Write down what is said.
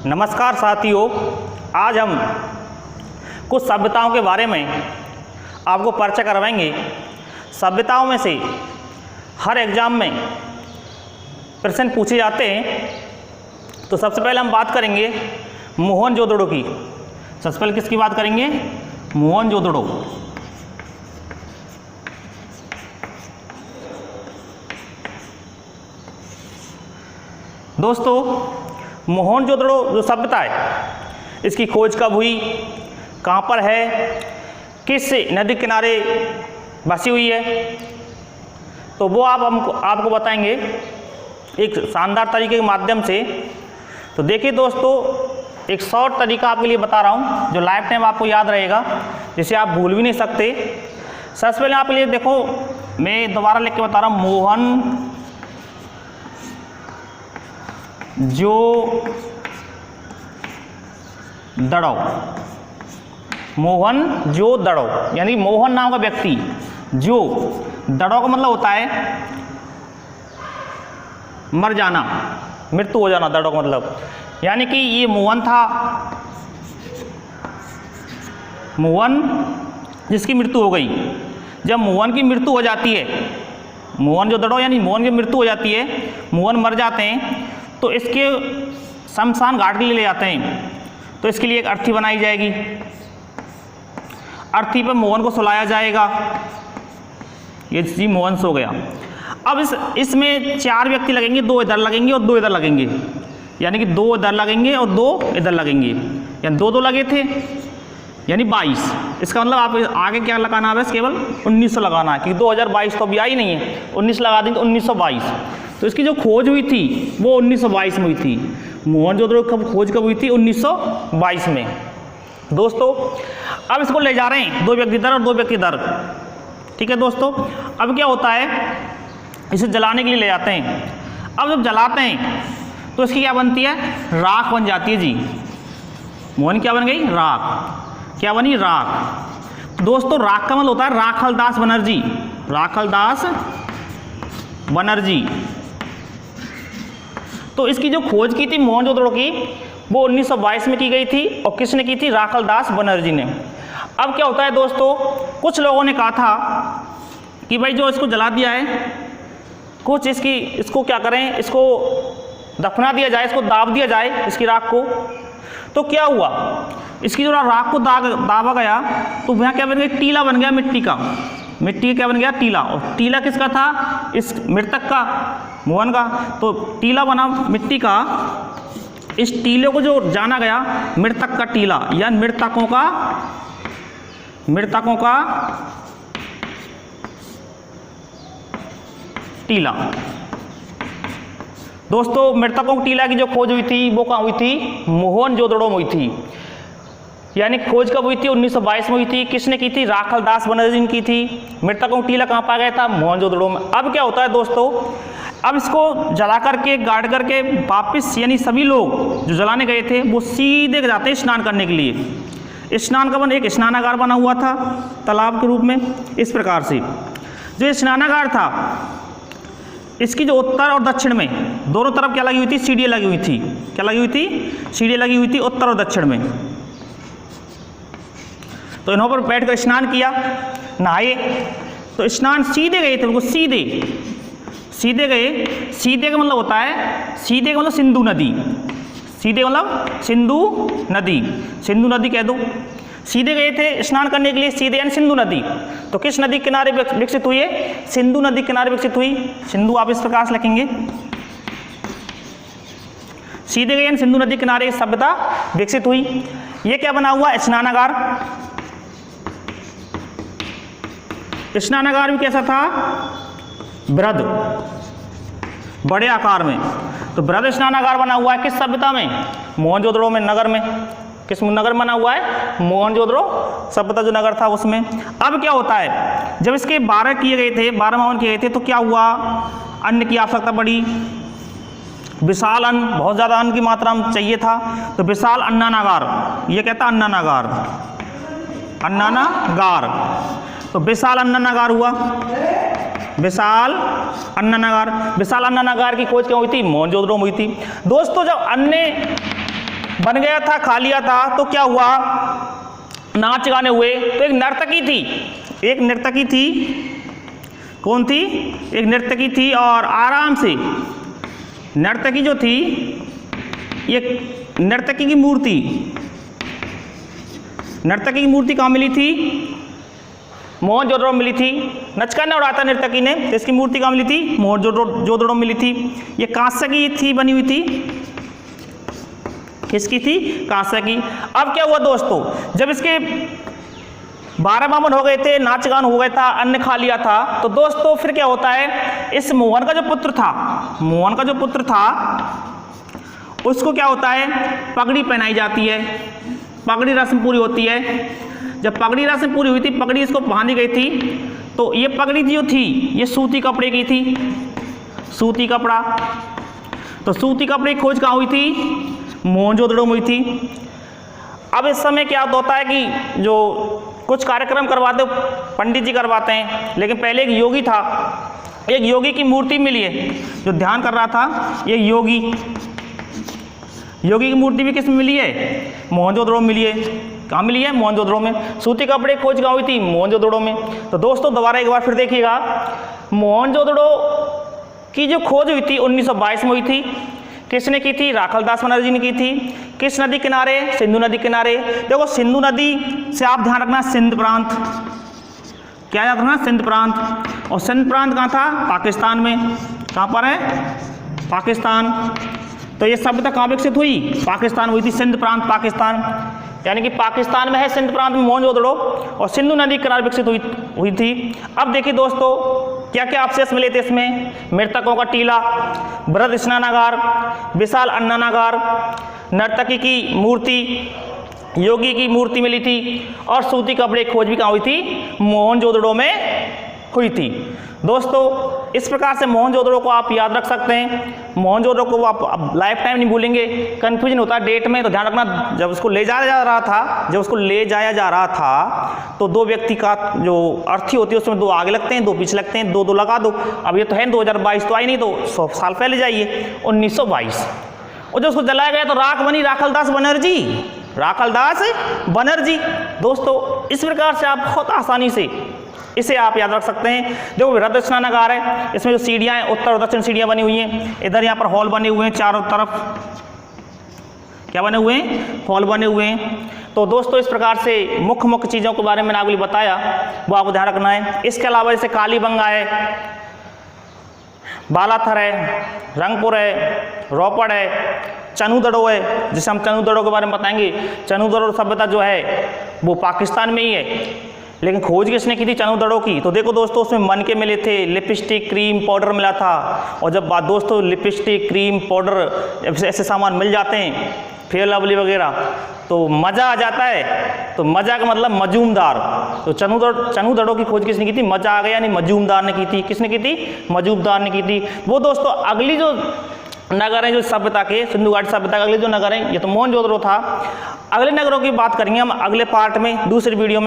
नमस्कार साथियों, आज हम कुछ सभ्यताओं के बारे में आपको परिचय करवाएंगे। सभ्यताओं में से हर एग्जाम में प्रश्न पूछे जाते हैं। तो सबसे पहले हम बात करेंगे मोहनजोदड़ो की। सबसे पहले किसकी बात करेंगे? मोहनजोदड़ो। दोस्तों, मोहनजोदड़ो जो सभ्यता है, इसकी खोज कब हुई, कहाँ पर है, किस नदी किनारे बसी हुई है, तो वो आपको बताएंगे एक शानदार तरीके के माध्यम से। तो देखिए दोस्तों, एक शॉर्ट तरीका आपके लिए बता रहा हूँ जो लाइफ टाइम आपको याद रहेगा, जिसे आप भूल भी नहीं सकते। सबसे पहले आपके लिए देखो, मैं दोबारा लिख के बता रहा हूँ, मोहन जो दड़ो। मोहन जो दड़ो यानी मोहन नाम का व्यक्ति, जो दड़ो का मतलब होता है मर जाना, मृत्यु हो जाना। दड़ो का मतलब यानी कि ये मोहन था, मोहन जिसकी मृत्यु हो गई। जब मोहन की मृत्यु हो जाती है, मोहन जो दड़ो यानी मोहन की मृत्यु हो जाती है, मोहन मर जाते हैं, तो इसके शमशान घाट के लिए ले जाते हैं। तो इसके लिए एक अर्थी बनाई जाएगी, अर्थी पर मोहन को सुलाया जाएगा। ये जी मोहन सो गया। अब इसमें 4 व्यक्ति लगेंगे, 2 इधर लगेंगे और 2 इधर लगेंगे, यानी कि 2 इधर लगेंगे और 2 इधर लगेंगे, यानी 2 लगे थे, यानी 22। इसका मतलब आप आगे क्या लगाना है? बस केवल 1900 लगाना है, क्योंकि 2022 तो अभी आई नहीं है। 19 लगा देंगे तो 1922। तो इसकी जो खोज हुई थी वो 1922 में हुई थी। मोहनजोदड़ो कब खोज कब हुई थी? 1922 में। दोस्तों, अब इसको ले जा रहे हैं 2 व्यक्ति इधर और 2 व्यक्ति इधर, ठीक है दोस्तों। अब क्या होता है, इसे जलाने के लिए ले जाते हैं। अब जब जलाते हैं तो इसकी क्या बनती है? राख बन जाती है जी। मोहन क्या बन गई? राख। क्या बनी? राख। दोस्तों, राख का मतलब होता है राखलदास बनर्जी। राखलदास बनर्जी। तो इसकी जो खोज की थी मोहनजोदड़ो की, वो 1922 में की गई थी। और किसने की थी? राखलदास बनर्जी ने। अब क्या होता है दोस्तों, कुछ लोगों ने कहा था कि भाई जो इसको जला दिया है, कुछ इसको क्या करें, इसको दफना दिया जाए, इसको दाब दिया जाए, इसकी राख को। तो क्या हुआ, इसकी जो राख को दाबा गया तो वहाँ क्या बन गया? टीला बन गया मिट्टी का। मिट्टी क्या बन गया? टीला। और टीला किसका था? इस मृतक का, मोहन का। तो टीला बना मिट्टी का। इस टीले को जो जाना गया मृतक का टीला, या मृतकों का टीला। दोस्तों, मृतकों के टीला की जो खोज हुई थी वो कहाँ हुई थी? मोहनजोदड़ो में हुई थी। यानी खोज कब हुई थी? 1922 में हुई थी। किसने की थी? राखलदास बनर्जी ने की थी। मृतकों का टीला कहाँ पाया गया था? मोहनजोदड़ो में। अब क्या होता है दोस्तों, अब इसको जला करके गाड़ करके वापिस, यानी सभी लोग जो जलाने गए थे वो सीधे जाते हैं स्नान करने के लिए। स्नान का एक स्नानागार बना हुआ था तालाब के रूप में। इस प्रकार से जो स्नानागार था, इसकी जो उत्तर और दक्षिण में दोनों तरफ क्या लगी हुई थी? सीढ़ियाँ लगी हुई थी। क्या लगी हुई थी? सीढ़ियाँ लगी हुई थी उत्तर और दक्षिण में। तो इन्हों पर बैठ कर स्नान किया, नहाए। तो स्नान सीधे गए थे, उनको सीधे गए। सीधे का मतलब होता है, सीधे का मतलब सिंधु नदी। सीधे मतलब सिंधु नदी, सिंधु नदी कह दो। सीधे गए थे स्नान करने के लिए, सीधे यानी सिंधु नदी। तो किस नदी किनारे विकसित हुई है? सिंधु नदी किनारे विकसित हुई। सिंधु आप इस प्रकार से लिखेंगे, सीधे गए यानी सिंधु नदी किनारे सभ्यता विकसित हुई। ये क्या बना हुआ? स्नानागार। स्नानागार भी कैसा था? बृहद, बड़े आकार में। तो बृहद स्नानागार बना हुआ है किस सभ्यता में? मोहनजोदड़ो में, नगर में। किस नगर में बना हुआ है? मोहनजोदड़ो सभ्यता जो नगर था उसमें। अब क्या होता है, जब इसके 12 किए गए थे, 12 मावन किए गए थे, तो क्या हुआ? अन्न की आवश्यकता बढ़ी, विशाल अन्न, बहुत ज़्यादा अन्न की मात्रा में चाहिए था। तो विशाल अन्नानागार, ये कहता अन्नानागार, अन्नानागार। तो विशाल अन्नानागार हुआ। विशाल अन्नानागार, विशाल अन्नानागार की खोज क्यों हुई थी? मोहनजोदड़ो में हुई थी। दोस्तों, जब अन्य बन गया था, खा लिया था, तो क्या हुआ, नाच गाने हुए। तो एक नर्तकी थी, कौन थी, एक नर्तकी थी, और आराम से नर्तकी जो थी, ये नर्तकी की मूर्ति कहाँ मिली थी, मोहनजोदड़ो मिली थी। नचकाना उड़ाता नर्तकी ने, तो इसकी मूर्ति कहाँ मिली थी, मोहनजोदड़ो मिली थी। ये कांस्य की थी, बनी हुई थी, किसकी थी, कांस्य की। अब क्या हुआ दोस्तों, जब इसके 12 बामन हो गए थे, नाच गान हो गया था, अन्न खा लिया था, तो दोस्तों फिर क्या होता है, इस मोहन का जो पुत्र था उसको क्या होता है, पगड़ी पहनाई जाती है, पगड़ी रस्म पूरी होती है। जब पगड़ी रस्म पूरी हुई थी, पगड़ी इसको बांधी गई थी, तो ये पगड़ी जो थी ये सूती कपड़े की थी, सूती कपड़ा। तो सूती कपड़े की खोज कहाँ हुई थी, मोहनजोदड़ो में हुई थी। अब इस समय क्या होता है कि जो कुछ कार्यक्रम करवाते पंडित जी करवाते हैं, लेकिन पहले एक योगी था, एक योगी की मूर्ति मिली है, जो ध्यान कर रहा था, ये योगी की मूर्ति भी किस में मिली है, मोहनजोदड़ो में मिली है। कहाँ मिली है, मोहनजोदड़ो में। सूती कपड़े की खोज कहाँ हुई थी, मोहनजोदड़ो में। तो दोस्तों दोबारा एक बार फिर देखिएगा, मोहनजोदड़ो की जो खोज हुई थी 1922 में हुई थी। किसने की थी, राखलदास बनर्जी ने की थी। किस नदी किनारे, सिंधु नदी किनारे। देखो सिंधु नदी से आप ध्यान रखना, सिंध प्रांत, क्या याद रखना, सिंध प्रांत। और सिंध प्रांत कहाँ था, पाकिस्तान में। कहाँ पर है, पाकिस्तान। तो ये सभ्यता कहाँ विकसित हुई, पाकिस्तान हुई थी, सिंध प्रांत पाकिस्तान, यानी कि पाकिस्तान में है सिंध प्रांत में मोहनजोदड़ो, और सिंधु नदी किनारे विकसित हुई थी। अब देखिए दोस्तों क्या क्या अवशेष मिले थे इसमें, मृतकों का टीला, बृहद स्नानागार, विशाल अन्नागार, नर्तकी की मूर्ति, योगी की मूर्ति मिली थी, और सूती कपड़े की खोज भी कहाँ हुई थी, मोहनजोदड़ो में हुई थी। दोस्तों इस प्रकार से मोहनजोदड़ो को आप याद रख सकते हैं। मोहनजोदड़ो को आप लाइफ टाइम नहीं भूलेंगे, कन्फ्यूजन होता है डेट में, तो ध्यान रखना। जब उसको ले जाया जा रहा था तो 2 व्यक्ति का जो अर्थी होती है उसमें 2 आगे लगते हैं, 2 पीछे लगते हैं, 2 लगा दो। अब ये तो है 2022 तो आई नहीं, तो 100 साल पहले जाइए 1922। और जब उसको जलाया गया तो राख बनी राखलदास बनर्जी। दोस्तों इस प्रकार से आप बहुत आसानी से इसे आप याद रख सकते हैं। देखो बृहद स्नानागार है, इसमें जो सीढ़ियाँ हैं, उत्तर और दक्षिण सीढ़ियाँ बनी हुई हैं। इधर यहाँ पर हॉल बने हुए हैं, चारों तरफ क्या बने हुए हैं, हॉल बने हुए हैं। तो दोस्तों इस प्रकार से मुख्य चीज़ों के बारे में मैंने आपको बताया, वो आपको ध्यान रखना है। इसके अलावा जैसे कालीबंगा है, बालाथर है, रंगपुर है, रोपड़ है, चनूदड़ो है, जिसे हम चनूदड़ो के बारे में बताएंगे। चनूदड़ो सभ्यता जो है वो पाकिस्तान में ही है, लेकिन खोज किसने की थी, चनूदड़ो की। तो देखो दोस्तों उसमें मन के मिले थे, लिपस्टिक, क्रीम, पाउडर मिला था। और जब बात दोस्तों लिपस्टिक, क्रीम, पाउडर ऐसे सामान मिल जाते हैं, फेयर लवली वगैरह, तो मज़ा आ जाता है। तो मज़ा का मतलब मजूमदार। तो चनूदड़ो की खोज किसने की थी, मज़ा आ गया, यानी मजूमदार ने की थी। किसने की थी, मजूमदार ने की थी। वो दोस्तों अगली जो नगर हैं जो सभ्यता के, सिंधु घाटी सभ्यता के अगले जो नगर हैं, ये तो मोहनजोदड़ो था। अगले नगरों की बात करेंगे हम अगले पार्ट में, दूसरी वीडियो में।